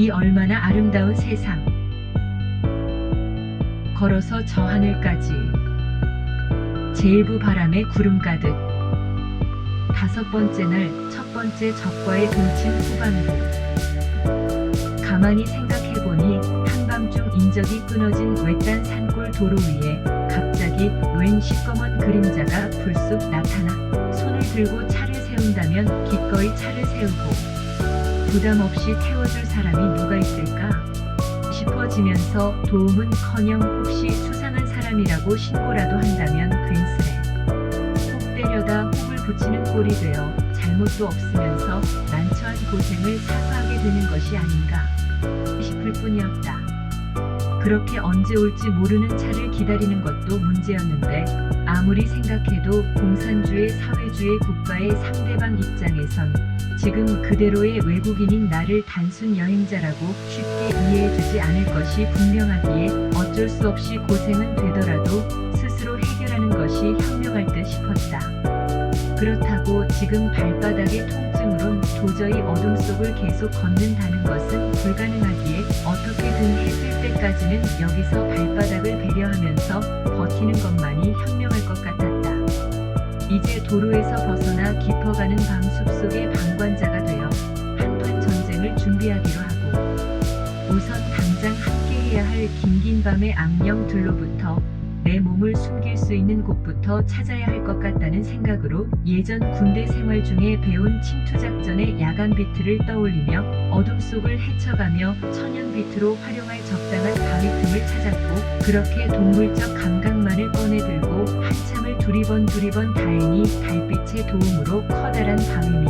이 얼마나 아름다운 세상. 걸어서 저 하늘까지. 제일부 바람에 구름 가득. 5번째 날 첫 번째 적과의 동침 후반부. 가만히 생각해보니 한밤중 인적이 끊어진 외딴 산골 도로 위에 갑자기 웬 시꺼먼 그림자가 불쑥 나타나 손을 들고 차를 세운다면 기꺼이 차를 세우고 부담 없이 태워줄 사람이 누가 있을까 싶어지면서 도움은커녕 혹시 수상한 사람이라고 신고라도 한다면 괜스레 혹 때려다 혹을 붙이는 꼴이 되어 잘못도 없으면서 난처한 고생을 사과하게 되는 것이 아닌가 싶을 뿐이었다. 그렇게 언제 올지 모르는 차를 기다리는 것도 문제였는데 아무리 생각해도 공산주의 사회주의 국가의 상대방 입장에선 지금 그대로의 외국인인 나를 단순 여행자라고 쉽게 이해해주지 않을 것이 분명하기에 어쩔 수 없이 고생은 되더라도 스스로 해결하는 것이 현명할 듯 싶었다. 그렇다고 지금 발바닥의 통증으론 도저히 어둠 속을 계속 걷는다는 것은 불가능하기에 어떻게든 했을 때까지는 여기서 발바닥을 배려하면서 버티는 것만이 현명할 것 같았다. 이제 도로에서 벗어나 깊어가는 밤 숲속의 방관자가 되어 한판 전쟁을 준비하기로 하고 우선 당장 함께해야 할 긴긴 밤의 악령들로부터 내 몸을 숨길 수 있는 곳부터 찾아야 할 것 같다는 생각으로 예전 군대 생활 중에 배운 침투작전의 야간 비트를 떠올리며 어둠 속을 헤쳐가며 천연 비트로 활용할 적당한 바위 틈을 찾았고 그렇게 동물적 감각만을 꺼내들고 한참을 두리번 다행히 달빛의 도움으로 커다란 바위 밑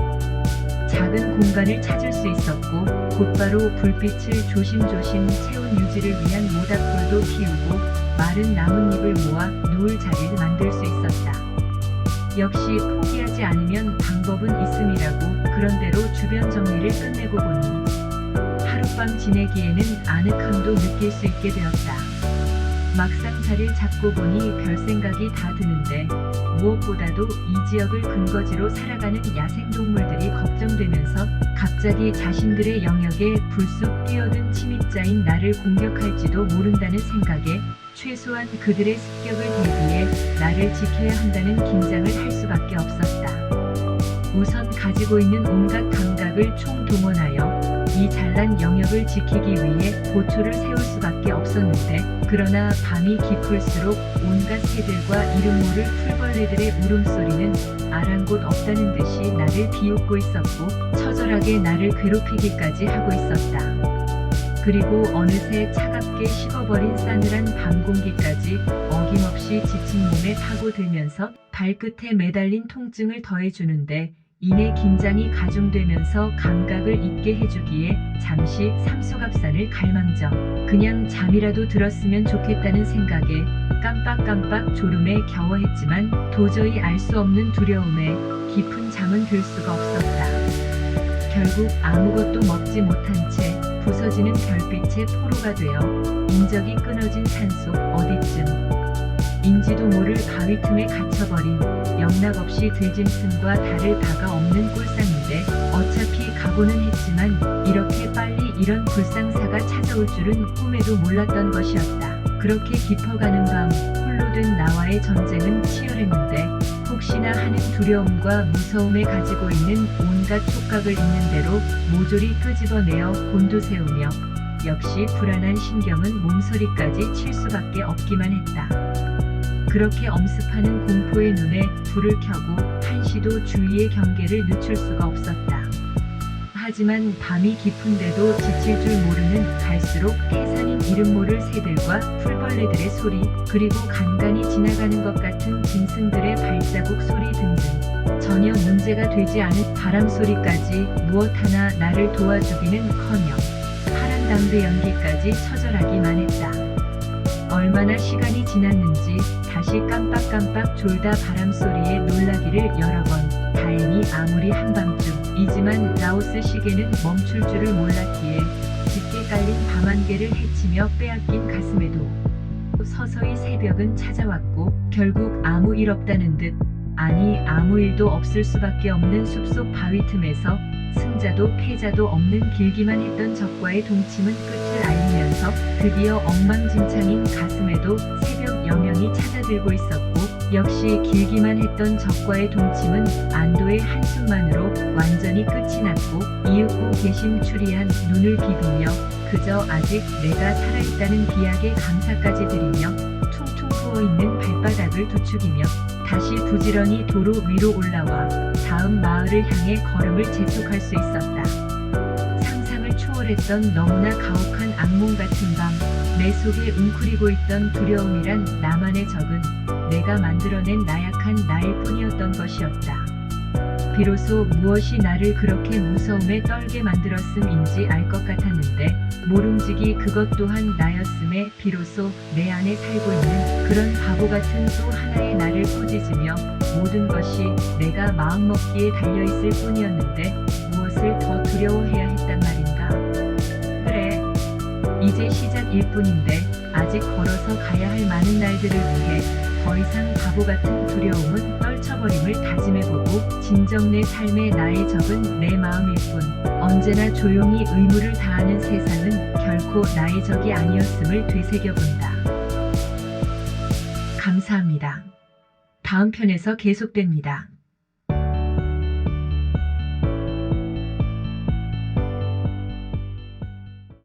작은 공간을 찾을 수 있었고 곧바로 불빛을 조심조심 채운 유지를 위한 모닥불도 피우고 마른 나뭇잎을 모아 누울 자리를 만들 수 있었다. 역시 포기하지 않으면 방법은 있음이라고 그런대로 주변 정리를 끝내고 보니 하룻밤 지내기에는 아늑함도 느낄 수 있게 되었다. 막상 자리를 잡고 보니 별 생각이 다 드는데 무엇보다도 이 지역을 근거지로 살아가는 야생동물들이 걱정되면서 갑자기 자신들의 영역에 불쑥 뛰어든 침입자인 나를 공격할지도 모른다는 생각에 최소한 그들의 습격을 대비해 나를 지켜야 한다는 긴장을 할 수밖에 없었다. 우선 가지고 있는 온갖 감각을 총동원하여 이 잘난 영역을 지키기 위해 보초를 세울 수밖에 없었는데 그러나 밤이 깊을수록 온갖 새들과 이름 모를 풀벌레들의 울음소리는 아랑곳 없다는 듯이 나를 비웃고 있었고 처절하게 나를 괴롭히기까지 하고 있었다. 그리고 어느새 차갑게 식어버린 싸늘한 밤 공기까지 어김없이 지친 몸에 파고들면서 발끝에 매달린 통증을 더해주는데 이내 긴장이 가중되면서 감각을 잊게 해주기에 잠시 삼소갑산을 갈망정 그냥 잠이라도 들었으면 좋겠다는 생각에 깜빡깜빡 졸음에 겨워했지만 도저히 알 수 없는 두려움에 깊은 잠은 들 수가 없었다. 결국 아무것도 먹지 못한 채 부서지는 별빛의 포로가 되어 인적이 끊어진 산속 어디쯤 인지도 모를 바위 틈에 갇혀버린 영락없이 들짐승과 다를 바가 없는 꼴상인데 어차피 각오는 했지만 이렇게 빨리 이런 불상사가 찾아올 줄은 꿈에도 몰랐던 것이었다. 그렇게 깊어가는 밤 홀로 된 나와의 전쟁은 치열했는데 혹시나 하는 두려움과 무서움에 가지고 있는 온갖 촉각을 있는 대로 모조리 끄집어내어 곤두세우며 역시 불안한 신경은 몸서리까지 칠 수밖에 없기만 했다. 그렇게 엄습하는 공포의 눈에 불을 켜고 한시도 주위의 경계를 늦출 수가 없었다. 하지만 밤이 깊은데도 지칠 줄 모르는 갈수록 태산인 이름 모를 새들과 풀벌레들의 소리 그리고 간간히 지나가는 것 같은 짐승들의 발자국 소리 등등 전혀 문제가 되지 않은 바람 소리까지 무엇 하나 나를 도와주기는커녕 파란 담배 연기까지 처절하기만 했다. 얼마나 시간이 지났는지 다시 깜빡깜빡 졸다 바람소리에 놀라기를 여러 번 다행히 아무리 한밤중이지만 라오스 시계는 멈출 줄을 몰랐기에 짙게 깔린 밤안개를 헤치며 빼앗긴 가슴에도 서서히 새벽은 찾아왔고 결국 아무 일 없다는 듯 아니 아무 일도 없을 수밖에 없는 숲속 바위 틈에서 승자도 패자도 없는 길기만 했던 적과의 동침은 끝을 알리면서 드디어 엉망진창인 가슴에도 새벽 여명이 찾아들고 있었고, 역시 길기만 했던 적과의 동침은 안도의 한숨만으로 완전히 끝이 났고, 이윽고 개심추리한 눈을 비비며 그저 아직 내가 살아있다는 비약에 감사까지 드리며 퉁퉁 부어있는 발바닥을 두축이며 다시 부지런히 도로 위로 올라와 다음 마을을 향해 걸음을 재촉할 수 있었다. 상상을 초월했던 너무나 가혹한 악몽 같은 밤, 내 속에 웅크리고 있던 두려움이란 나만의 적은 내가 만들어낸 나약한 나일 뿐이었던 것이었다. 비로소 무엇이 나를 그렇게 무서움에 떨게 만들었음인지 알 것 같았는데, 모름지기 그것 또한 나였음에 비로소 내 안에 살고 있는 그런 바보 같은 또 하나의 나를 꾸짖으며 모든 것이 내가 마음먹기에 달려있을 뿐이었는데 무엇을 더 두려워해야 했단 말인가. 그래, 이제 시작일 뿐인데 아직 걸어서 가야 할 많은 날들을 위해 더 이상 바보 같은 두려움은 떨쳐버림을 다짐해보고, 진정 내 삶의 나의 적은 내 마음일 뿐, 언제나 조용히 의무를 다하는 세상은 결코 나의 적이 아니었음을 되새겨본다. 감사합니다. 다음 편에서 계속됩니다.